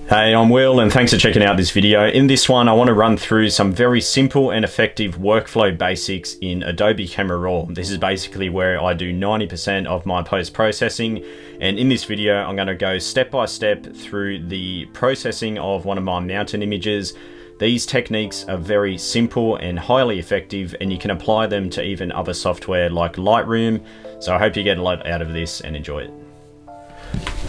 Hey, I'm Will and thanks for checking out this video. In this one, I want to run through some very simple and effective workflow basics in Adobe Camera Raw. This is basically where I do 90% of my post-processing, and in this video, I'm going to go step by step through the processing of one of my mountain images. These techniques are very simple and highly effective, and you can apply them to even other software like Lightroom. So I hope you get a lot out of this and enjoy it.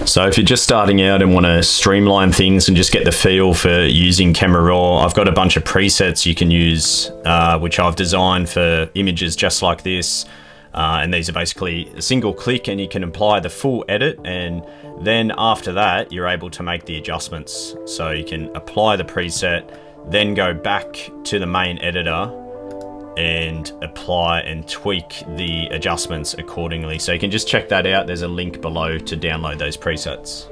So if you're just starting out and want to streamline things and just get the feel for using Camera Raw, I've got a bunch of presets you can use, which I've designed for images just like this. And these are basically a single click and you can apply the full edit, and then after that, you're able to make the adjustments. So you can apply the preset, then go back to the main editor and apply and tweak the adjustments accordingly. So you can just check that out. There's a link below to download those presets.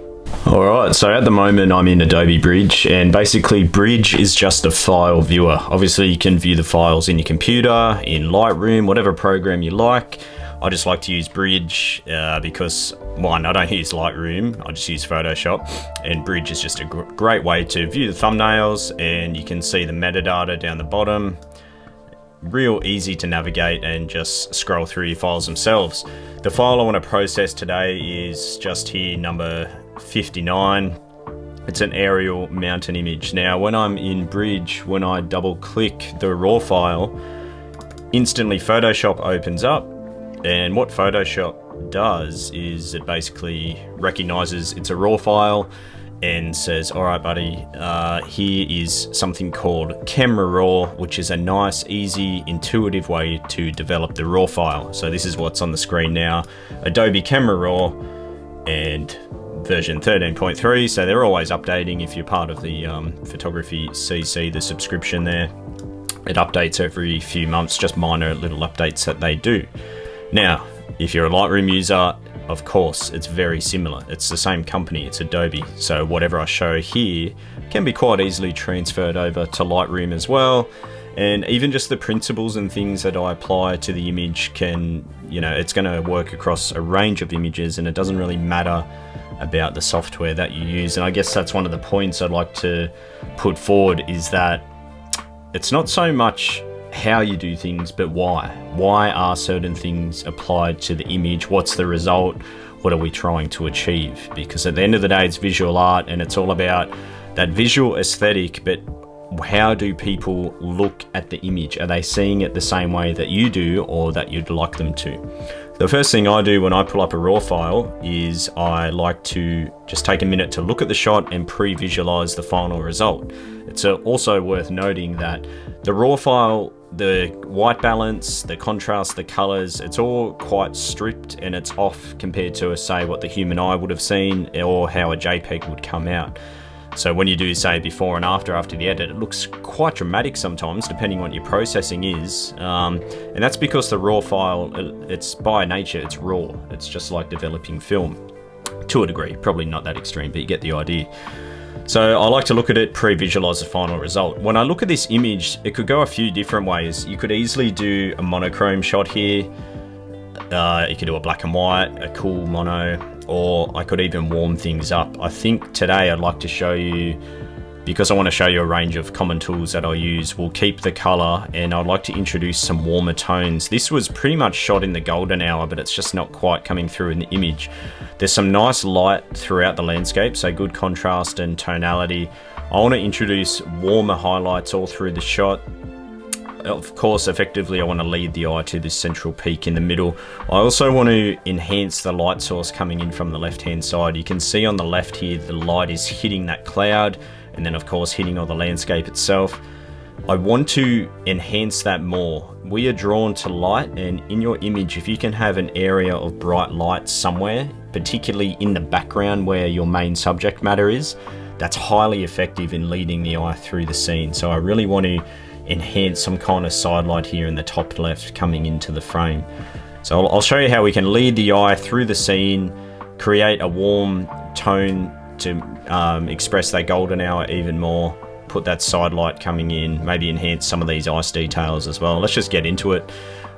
All right, so at the moment I'm in Adobe Bridge, and basically Bridge is just a file viewer. Obviously you can view the files in your computer, in Lightroom, whatever program you like. I just like to use Bridge because, one, I don't use Lightroom, I just use Photoshop, and Bridge is just a great way to view the thumbnails, and you can see the metadata down the bottom. Real easy to navigate and just scroll through your files themselves. The file I want to process today is just here, number 59. It's an aerial mountain image. Now when I'm in Bridge, when I double click the raw file, instantly Photoshop opens up, and what Photoshop does is it basically recognizes it's a raw file and says, all right buddy, here is something called Camera Raw, which is a nice, easy, intuitive way to develop the raw file. So this is what's on the screen now, Adobe Camera Raw and version 13.3. So they're always updating. If you're part of the photography CC, the subscription there, it updates every few months, just minor little updates that they do. Now, if you're a Lightroom user, of course, it's very similar. It's the same company, it's Adobe. So whatever I show here can be quite easily transferred over to Lightroom as well. And even just the principles and things that I apply to the image can, it's gonna work across a range of images, and it doesn't really matter about the software that you use. And I guess that's one of the points I'd like to put forward, is that it's not so much how you do things, but why. Why are certain things applied to the image? What's the result? What are we trying to achieve? Because at the end of the day, it's visual art, and it's all about that visual aesthetic, but how do people look at the image? Are they seeing it the same way that you do, or that you'd like them to? The first thing I do when I pull up a raw file is I like to just take a minute to look at the shot and pre-visualize the final result. It's also worth noting that the raw file, the white balance, the contrast, the colors, it's all quite stripped and it's off compared to, say, what the human eye would have seen or how a JPEG would come out. So when you do, say, before and after the edit, it looks quite dramatic sometimes, depending on what your processing is. And that's because the raw file, it's by nature, it's raw. It's just like developing film, to a degree. Probably not that extreme, but you get the idea. So I like to look at it, pre-visualize the final result. When I look at this image, it could go a few different ways. You could easily do a monochrome shot here. You could do a black and white, a cool mono, or I could even warm things up. I think today I'd like to show you, because I want to show you a range of common tools that I use, we'll keep the color, and I'd like to introduce some warmer tones. This was pretty much shot in the golden hour, but it's just not quite coming through in the image. There's some nice light throughout the landscape, so good contrast and tonality. I want to introduce warmer highlights all through the shot. Of course, effectively, I want to lead the eye to this central peak in the middle. I also want to enhance the light source coming in from the left-hand side. You can see on the left here, the light is hitting that cloud, and then of course hitting all the landscape itself. I want to enhance that more. We are drawn to light, and in your image, if you can have an area of bright light somewhere, particularly in the background where your main subject matter is, that's highly effective in leading the eye through the scene. So I really want to enhance some kind of side light here in the top left coming into the frame. So I'll show you how we can lead the eye through the scene, create a warm tone to express that golden hour even more, put that side light coming in, maybe enhance some of these ice details as well. Let's just get into it.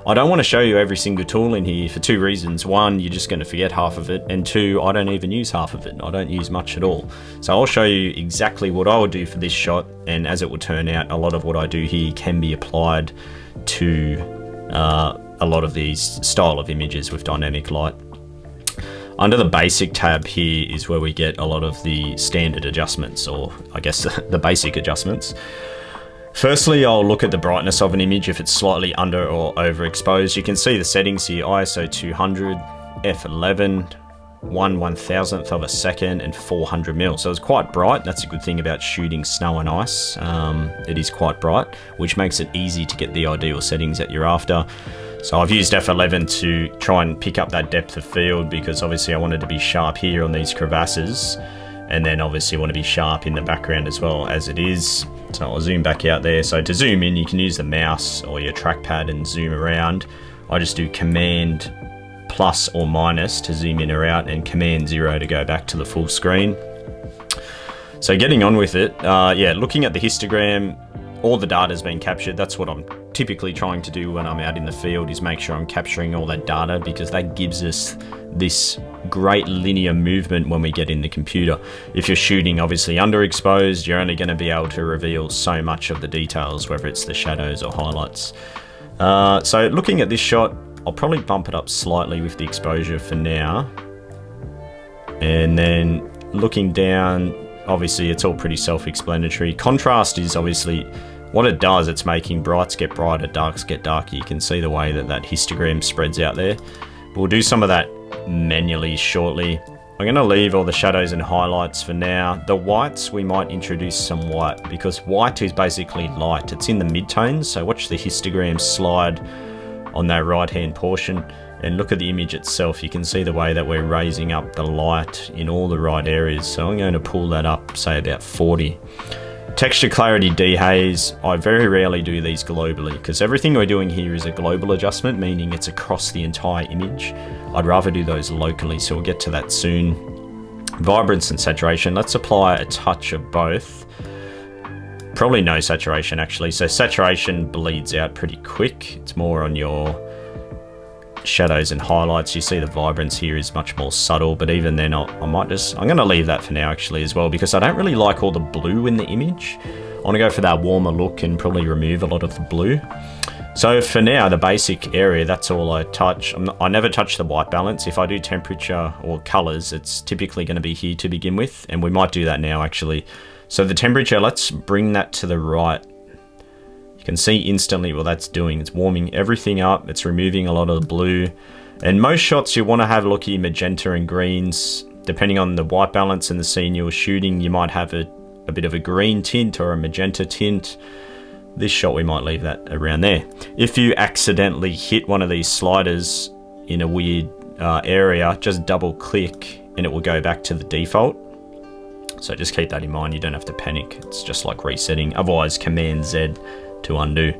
I don't want to show you every single tool in here for two reasons. One, you're just going to forget half of it, and two, I don't even use half of it. I don't use much at all. So I'll show you exactly what I would do for this shot, and as it will turn out, a lot of what I do here can be applied to a lot of these style of images with dynamic light. Under the basic tab here is where we get a lot of the standard adjustments, or I guess the basic adjustments. Firstly, I'll look at the brightness of an image. If it's slightly under or overexposed, you can see the settings here: ISO 200, f11, 1/1000th of a second, and 400 mil. So it's quite bright. That's a good thing about shooting snow and ice. It is quite bright, which makes it easy to get the ideal settings that you're after. So I've used f11 to try and pick up that depth of field, because obviously I wanted to be sharp here on these crevasses, and then obviously want to be sharp in the background as well as it is. So I'll zoom back out there. So to zoom in, you can use the mouse or your trackpad and zoom around. I just do Command plus or minus to zoom in or out, and Command 0 to go back to the full screen. So getting on with it, yeah, looking at the histogram, all the data has been captured. That's what I'm typically trying to do when I'm out in the field, is make sure I'm capturing all that data, because that gives us this great linear movement when we get in the computer. If you're shooting obviously underexposed, you're only going to be able to reveal so much of the details, whether it's the shadows or highlights. So looking at this shot, I'll probably bump it up slightly with the exposure for now. And then looking down, obviously it's all pretty self-explanatory. Contrast is obviously what it does. It's making brights get brighter, darks get darker. You can see the way that that histogram spreads out there. We'll do some of that manually shortly. I'm going to leave all the shadows and highlights for now. The whites, we might introduce some white, because white is basically light. It's in the midtones, so watch the histogram slide on that right hand portion and look at the image itself. You can see the way that we're raising up the light in all the right areas. So I'm going to pull that up, say about 40. Texture, clarity, dehaze, I very rarely do these globally, because everything we're doing here is a global adjustment, meaning it's across the entire image. I'd rather do those locally, so we'll get to that soon. Vibrance and saturation, let's apply a touch of both. Probably no saturation actually, so saturation bleeds out pretty quick. It's more on your shadows and highlights. You see the vibrance here is much more subtle, but even then I'm going to leave that for now actually as well, because I don't really like all the blue in the image. I want to go for that warmer look and probably remove a lot of the blue. So for now, the basic area, that's all I touch. I never touch the white balance. If I do temperature or colors, it's typically going to be here to begin with, and we might do that now actually. So the temperature, let's bring that to the right. You can see instantly what that's doing. It's warming everything up. It's removing a lot of the blue. And most shots you want to have lucky magenta and greens. Depending on the white balance and the scene you're shooting, you might have a bit of a green tint or a magenta tint. This shot, we might leave that around there. If you accidentally hit one of these sliders in a weird area, just double click and it will go back to the default. So just keep that in mind. You don't have to panic. It's just like resetting. Otherwise, Command Z to undo.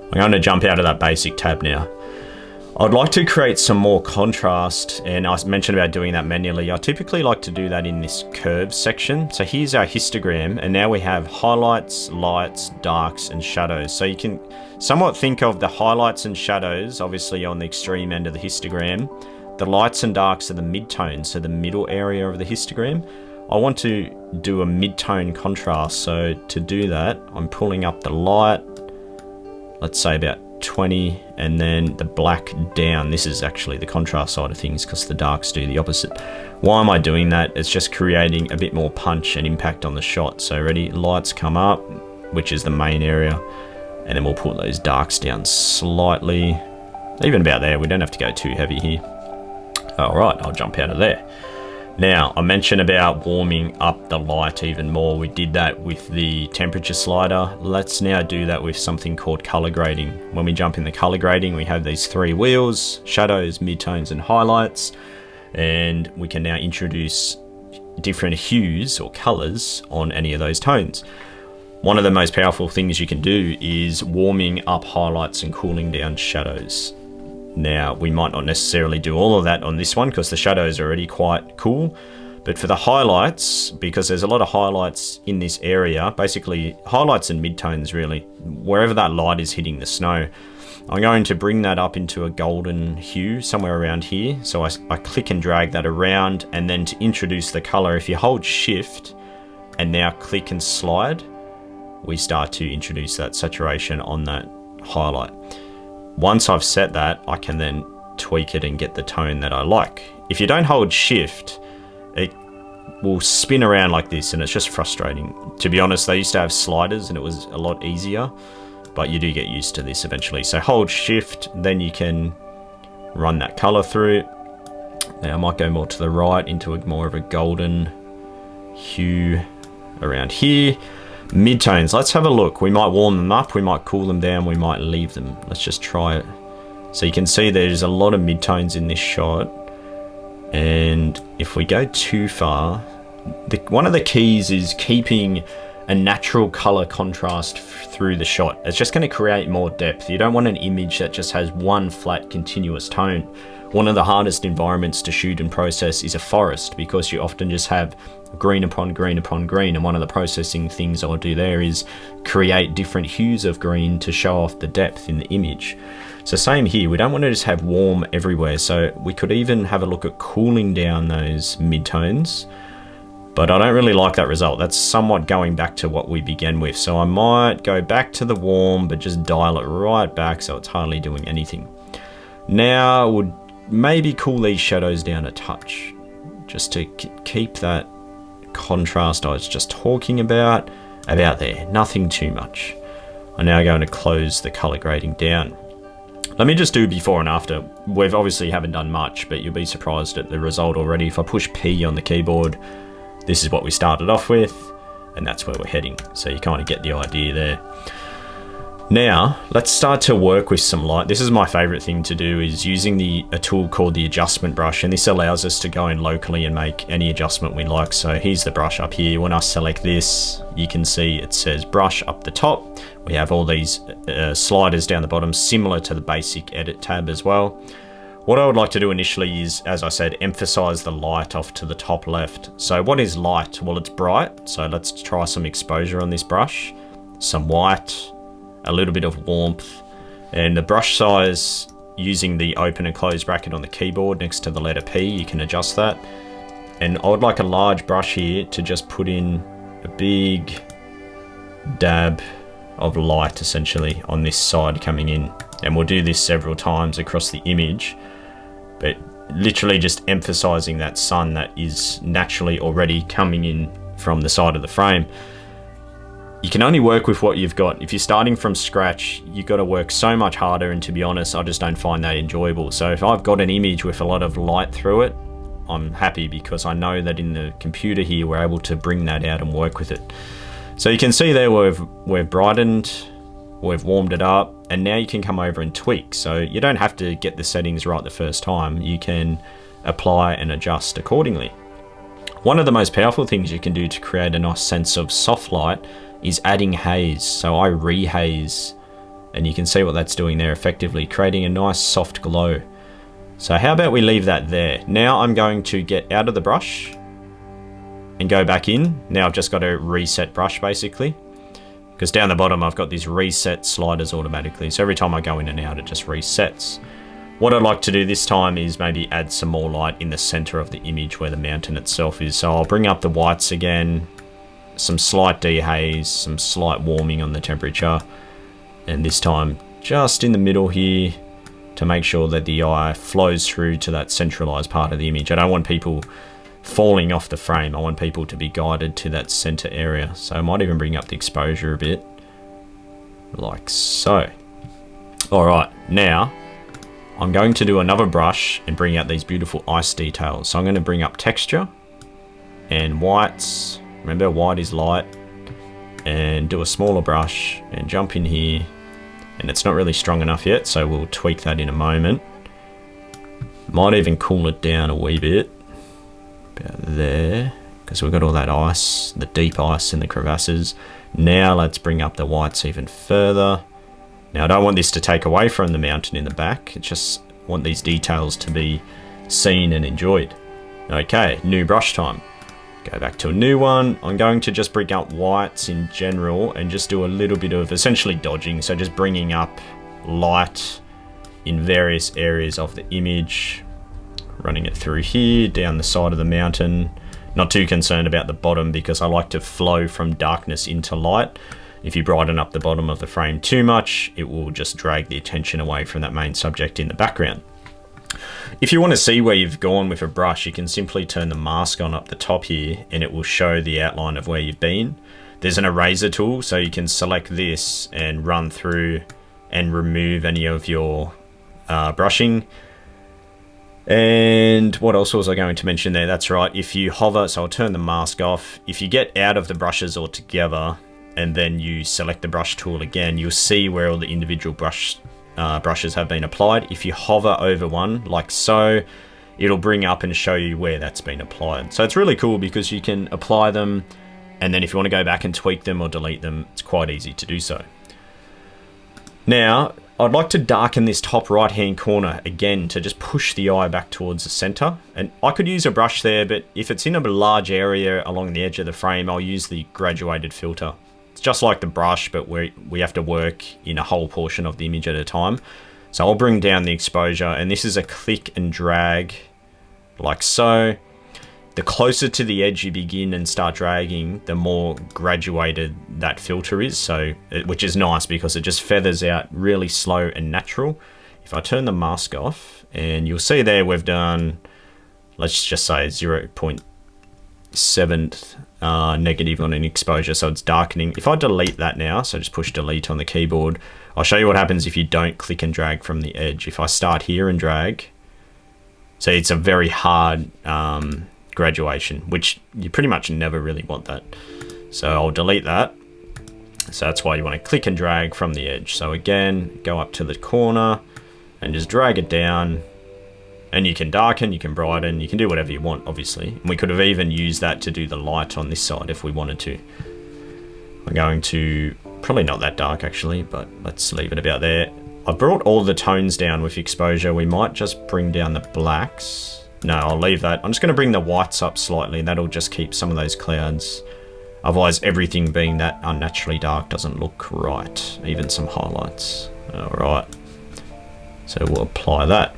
I'm going to jump out of that basic tab now. I'd like to create some more contrast, and I mentioned about doing that manually. I typically like to do that in this curve section. So here's our histogram, and now we have highlights, lights, darks, and shadows. So you can somewhat think of the highlights and shadows, obviously on the extreme end of the histogram. The lights and darks are the midtones, so the middle area of the histogram. I want to do a mid-tone contrast, so to do that, I'm pulling up the light, let's say about 20, and then the black down. This is actually the contrast side of things, because the darks do the opposite. Why am I doing that? It's just creating a bit more punch and impact on the shot. So ready, lights come up, which is the main area, and then we'll put those darks down slightly, even about there. We don't have to go too heavy here. All right, I'll jump out of there. Now, I mentioned about warming up the light even more. We did that with the temperature slider. Let's now do that with something called color grading. When we jump in the color grading, we have these three wheels: shadows, midtones, and highlights. And we can now introduce different hues or colors on any of those tones. One of the most powerful things you can do is warming up highlights and cooling down shadows. Now, we might not necessarily do all of that on this one because the shadows are already quite cool, but for the highlights, because there's a lot of highlights in this area, basically highlights and midtones really, wherever that light is hitting the snow, I'm going to bring that up into a golden hue somewhere around here. So I click and drag that around, and then to introduce the color, if you hold shift and now click and slide, we start to introduce that saturation on that highlight. Once I've set that, I can then tweak it and get the tone that I like. If you don't hold shift, it will spin around like this, and it's just frustrating. To be honest, they used to have sliders and it was a lot easier, but you do get used to this eventually. So hold shift, then you can run that color through. Now I might go more to the right into more of a golden hue around here. Midtones, let's have a look. We might warm them up, we might cool them down, we might leave them. Let's just try it. So you can see there's a lot of midtones in this shot. And if we go too far, one of the keys is keeping a natural color contrast through the shot. It's just going to create more depth. You don't want an image that just has one flat continuous tone. One of the hardest environments to shoot and process is a forest, because you often just have green upon green upon green, and one of the processing things I'll do there is create different hues of green to show off the depth in the image. So same here, we don't want to just have warm everywhere, so we could even have a look at cooling down those midtones, but I don't really like that result. That's somewhat going back to what we began with, so I might go back to the warm but just dial it right back so it's hardly doing anything. Now I would maybe cool these shadows down a touch, just to keep that contrast I was just talking about there, nothing too much. I'm now going to close the color grading down. Let me just do before and after. We've obviously haven't done much, but you'll be surprised at the result already. If I push P on the keyboard, this is what we started off with, and that's where we're heading. So you kind of get the idea there. Now, let's start to work with some light. This is my favorite thing to do, is using a tool called the adjustment brush, and this allows us to go in locally and make any adjustment we like. So here's the brush up here. When I select this, you can see it says brush up the top. We have all these sliders down the bottom, similar to the basic edit tab as well. What I would like to do initially is, as I said, emphasize the light off to the top left. So what is light? Well, it's bright. So let's try some exposure on this brush, some white, a little bit of warmth, and the brush size, using the open and close bracket on the keyboard next to the letter P, you can adjust that. And I would like a large brush here to just put in a big dab of light essentially on this side coming in. And we'll do this several times across the image, but literally just emphasizing that sun that is naturally already coming in from the side of the frame. You can only work with what you've got. If you're starting from scratch, you've got to work so much harder, and to be honest, I just don't find that enjoyable. So if I've got an image with a lot of light through it, I'm happy, because I know that in the computer here, we're able to bring that out and work with it. So you can see there we've brightened, we've warmed it up, and now you can come over and tweak. So you don't have to get the settings right the first time. You can apply and adjust accordingly. One of the most powerful things you can do to create a nice sense of soft light is adding haze. So I rehaze, and you can see what that's doing there, effectively creating a nice soft glow. So how about we leave that there? Now I'm going to get out of the brush and go back in. Now I've just got to reset brush basically, because down the bottom I've got these reset sliders automatically. So every time I go in and out, it just resets. What I'd like to do this time is maybe add some more light in the center of the image where the mountain itself is. So I'll bring up the whites again, some slight dehaze, some slight warming on the temperature, and this time just in the middle here to make sure that the eye flows through to that centralized part of the image. I don't want people falling off the frame. I want people to be guided to that center area. So I might even bring up the exposure a bit, like so. All right, now I'm going to do another brush and bring out these beautiful ice details. So I'm going to bring up texture and whites. Remember, white is light, and do a smaller brush and jump in here. And it's not really strong enough yet, so we'll tweak that in a moment. Might even cool it down a wee bit, about there, because we've got all that ice, the deep ice in the crevasses. Now let's bring up the whites even further. Now I don't want this to take away from the mountain in the back. I just want these details to be seen and enjoyed. Okay, new brush time. Go back to a new one. I'm going to just bring up whites in general and just do a little bit of essentially dodging. So just bringing up light in various areas of the image, running it through here, down the side of the mountain. Not too concerned about the bottom because I like to flow from darkness into light. If you brighten up the bottom of the frame too much, it will just drag the attention away from that main subject in the background. If you want to see where you've gone with a brush, you can simply turn the mask on up the top here and it will show the outline of where you've been. There's an eraser tool, so you can select this and run through and remove any of your brushing. And what else was I going to mention there? That's right, if you hover, so I'll turn the mask off. If you get out of the brushes altogether and then you select the brush tool again, you'll see where all the individual brushes have been applied. If you hover over one like so, it'll bring up and show you where that's been applied. So it's really cool because you can apply them, and then if you want to go back and tweak them or delete them, it's quite easy to do so. Now, I'd like to darken this top right hand corner again to just push the eye back towards the center. And I could use a brush there, but if it's in a large area along the edge of the frame, I'll use the graduated filter. It's just like the brush, but we have to work in a whole portion of the image at a time. So I'll bring down the exposure, and this is a click and drag like so. The closer to the edge you begin and start dragging, the more graduated that filter is, which is nice because it just feathers out really slow and natural. If I turn the mask off, and you'll see there we've done, let's just say 0.7 negative on an exposure, so it's darkening. If I delete that now, so just push delete on the keyboard, I'll show you what happens if you don't click and drag from the edge. If I start here and drag, so it's a very hard graduation, which you pretty much never really want that. So I'll delete that. So that's why you want to click and drag from the edge. So again, go up to the corner and just drag it down, and you can darken, you can brighten, you can do whatever you want, obviously. And we could have even used that to do the light on this side if we wanted to. I'm going to, probably not that dark actually, but let's leave it about there. I've brought all the tones down with exposure. We might just bring down the blacks. No, I'll leave that. I'm just going to bring the whites up slightly. That'll just keep some of those clouds. Otherwise, everything being that unnaturally dark doesn't look right. Even some highlights. All right. So we'll apply that.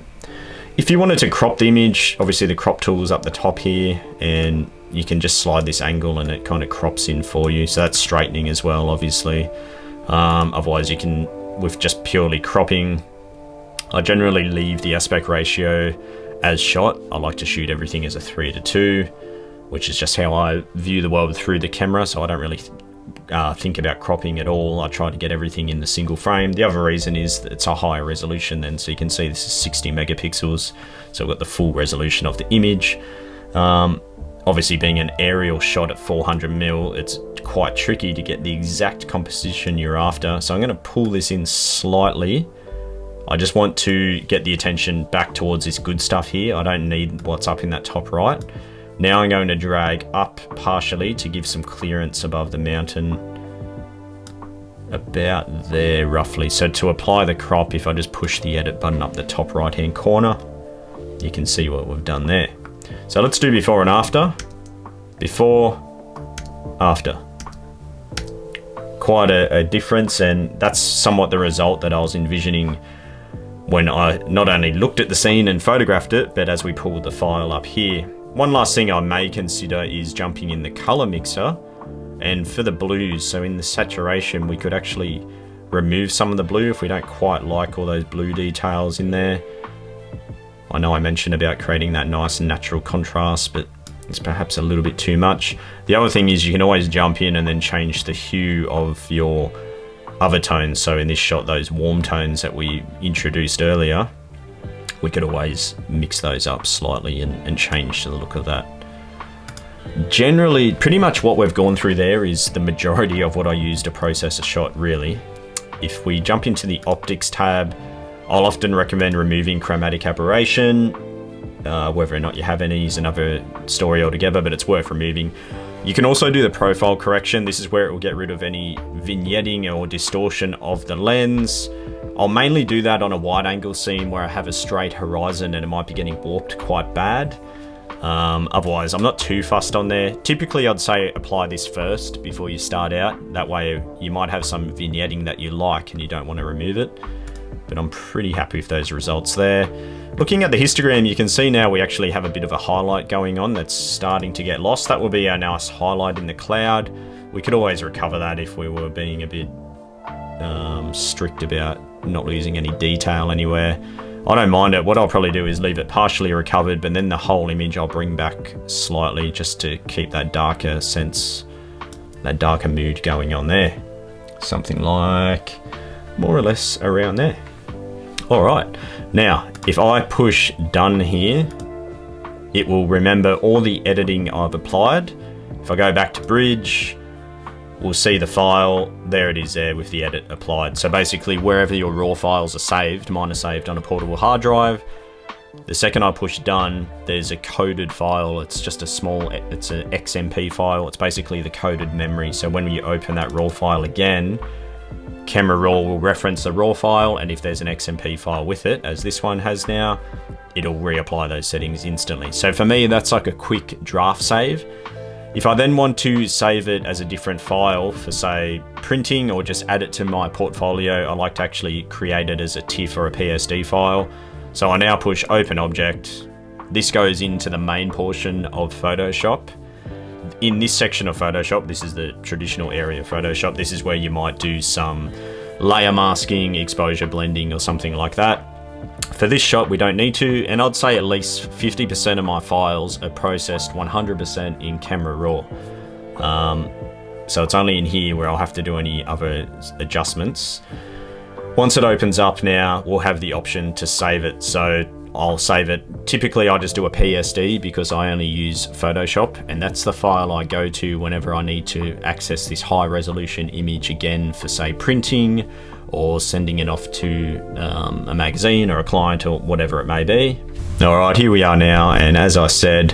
If you wanted to crop the image, obviously the crop tool is up the top here, and you can just slide this angle and it kind of crops in for you. So that's straightening as well, obviously. Otherwise, you can, with just purely cropping, I generally leave the aspect ratio as shot. I like to shoot everything as a 3:2, which is just how I view the world through the camera, so I don't really think about cropping at all. I try to get everything in the single frame. The other reason is that it's a higher resolution then, so you can see this is 60 megapixels, so I've got the full resolution of the image. Obviously being an aerial shot at 400mm, it's quite tricky to get the exact composition you're after, so I'm going to pull this in slightly. I just want to get the attention back towards this good stuff here. I don't need what's up in that top right. Now I'm going to drag up partially to give some clearance above the mountain. About there roughly. So to apply the crop, if I just push the edit button up the top right hand corner, you can see what we've done there. So let's do before and after. Before, after. Quite a difference, and that's somewhat the result that I was envisioning when I not only looked at the scene and photographed it, but as we pulled the file up here. One last thing I may consider is jumping in the color mixer, and for the blues, so in the saturation, we could actually remove some of the blue if we don't quite like all those blue details in there. I know I mentioned about creating that nice natural contrast, but it's perhaps a little bit too much. The other thing is you can always jump in and then change the hue of your other tones. So in this shot, those warm tones that we introduced earlier, we could always mix those up slightly and change the look of that. Generally, pretty much what we've gone through there is the majority of what I use to process a shot, really. If we jump into the optics tab, I'll often recommend removing chromatic aberration. Whether or not you have any is another story altogether, but it's worth removing. You can also do the profile correction. This is where it will get rid of any vignetting or distortion of the lens. I'll mainly do that on a wide angle scene where I have a straight horizon and it might be getting warped quite bad. Otherwise, I'm not too fussed on there. Typically, I'd say apply this first before you start out. That way, you might have some vignetting that you like and you don't want to remove it. but I'm pretty happy with those results there. Looking at the histogram, you can see now we actually have a bit of a highlight going on that's starting to get lost. That will be our nice highlight in the cloud. We could always recover that if we were being a bit strict about not losing any detail anywhere. I don't mind it. What I'll probably do is leave it partially recovered, but then the whole image I'll bring back slightly just to keep that darker sense, that darker mood going on there. Something like more or less around there. All right, now if I push done here, it will remember all the editing I've applied. If I go back to bridge, we'll see the file, there it is there with the edit applied. So basically wherever your raw files are saved, mine are saved on a portable hard drive. The second I push done, there's a coded file. It's just a small, it's an XMP file. It's basically the coded memory. So when you open that raw file again, Camera Raw will reference the raw file, and if there's an XMP file with it, as this one has now, it'll reapply those settings instantly. So for me, that's like a quick draft save. If I then want to save it as a different file for, say, printing or just add it to my portfolio, I like to actually create it as a TIFF or a PSD file. So I now push Open Object. This goes into the main portion of Photoshop. In this section of Photoshop, this is the traditional area of Photoshop. This is where you might do some layer masking, exposure blending, or something like that. For this shot, we don't need to, and I'd say at least 50% of my files are processed 100% in Camera Raw. So it's only in here where I'll have to do any other adjustments. Once it opens up now, we'll have the option to save it. So I'll save it. Typically I just do a PSD because I only use Photoshop, and that's the file I go to whenever I need to access this high resolution image again for, say, printing or sending it off to a magazine or a client or whatever it may be. All right, here we are now, and as I said,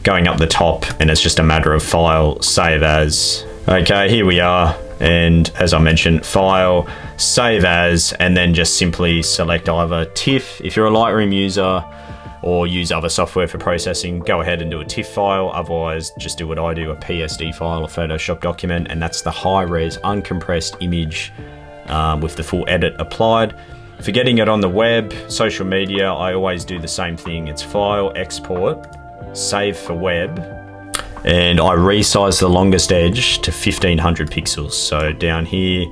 going up the top, and it's just a matter of file, save as. Okay, here we are, and as I mentioned, file, save as, and then just simply select either TIFF. If you're a Lightroom user or use other software for processing, go ahead and do a TIFF file. Otherwise, just do what I do, a PSD file, a Photoshop document, and that's the high-res uncompressed image with the full edit applied. For getting it on the web, social media, I always do the same thing. It's file, export, save for web, and I resize the longest edge to 1500 pixels. So down here,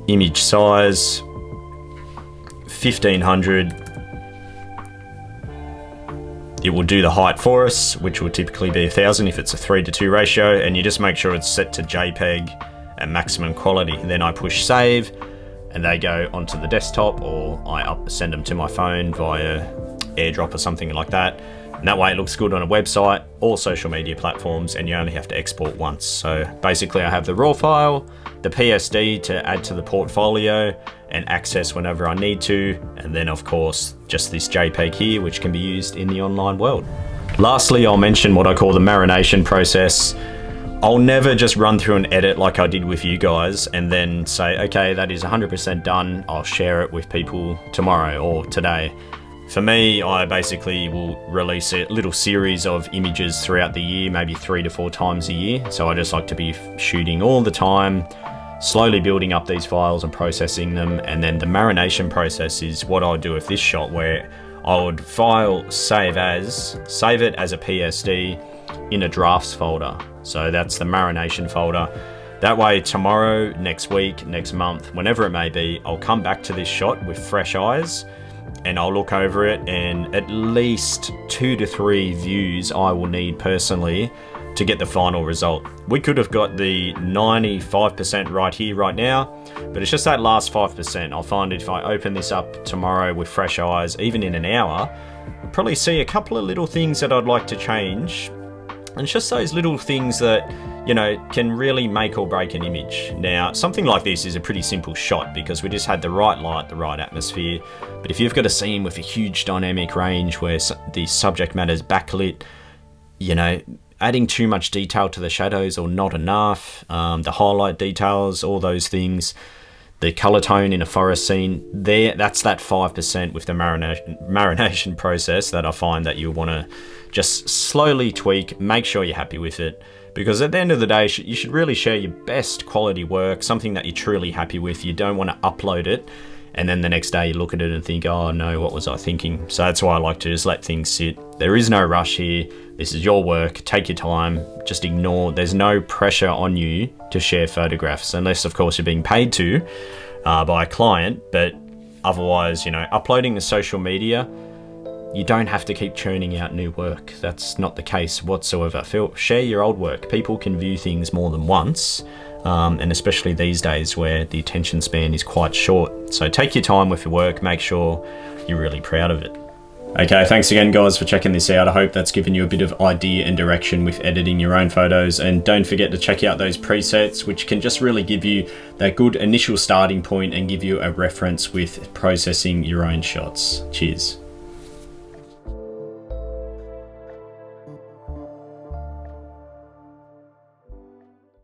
image size, 1500. It will do the height for us, which will typically be 1000 if it's a 3:2 ratio, and you just make sure it's set to JPEG at maximum quality. Then I push save, and they go onto the desktop, or I send them to my phone via AirDrop or something like that. And that way it looks good on a website, all social media platforms, and you only have to export once. So basically I have the raw file, the PSD to add to the portfolio and access whenever I need to, and then of course just this JPEG here, which can be used in the online world. Lastly, I'll mention what I call the marination process. I'll never just run through an edit like I did with you guys and then say, okay, that is 100% done, I'll share it with people tomorrow or today. For me, I basically will release a little series of images throughout the year, maybe 3 to 4 times a year. So I just like to be shooting all the time, slowly building up these files and processing them. And then the marination process is what I'll do with this shot, where I would file, save it as a PSD in a drafts folder. So that's the marination folder. That way tomorrow, next week, next month, whenever it may be, I'll come back to this shot with fresh eyes, and I'll look over it, and at least 2 to 3 views I will need personally to get the final result. We could have got the 95% right here, right now, but it's just that last 5%. I'll find if I open this up tomorrow with fresh eyes, even in an hour, I'll probably see a couple of little things that I'd like to change. And it's just those little things that, you know, can really make or break an image. Now, something like this is a pretty simple shot because we just had the right light, the right atmosphere. But if you've got a scene with a huge dynamic range where the subject matter is backlit, you know, adding too much detail to the shadows or not enough, the highlight details, all those things, the color tone in a forest scene, that's that 5% with the marination process that I find that you want to just slowly tweak, make sure you're happy with it. Because at the end of the day, you should really share your best quality work, something that you're truly happy with. You don't want to upload it and then the next day you look at it and think, oh no, what was I thinking? So that's why I like to just let things sit. There is no rush here. This is your work. Take your time. Just ignore. There's no pressure on you to share photographs, unless of course you're being paid to by a client. But otherwise, you know, uploading to social media, you don't have to keep churning out new work. That's not the case whatsoever. Share your old work. People can view things more than once, and especially these days where the attention span is quite short. So take your time with your work. Make sure you're really proud of it. Okay, thanks again guys for checking this out. I hope that's given you a bit of idea and direction with editing your own photos, and don't forget to check out those presets, which can just really give you that good initial starting point and give you a reference with processing your own shots. Cheers.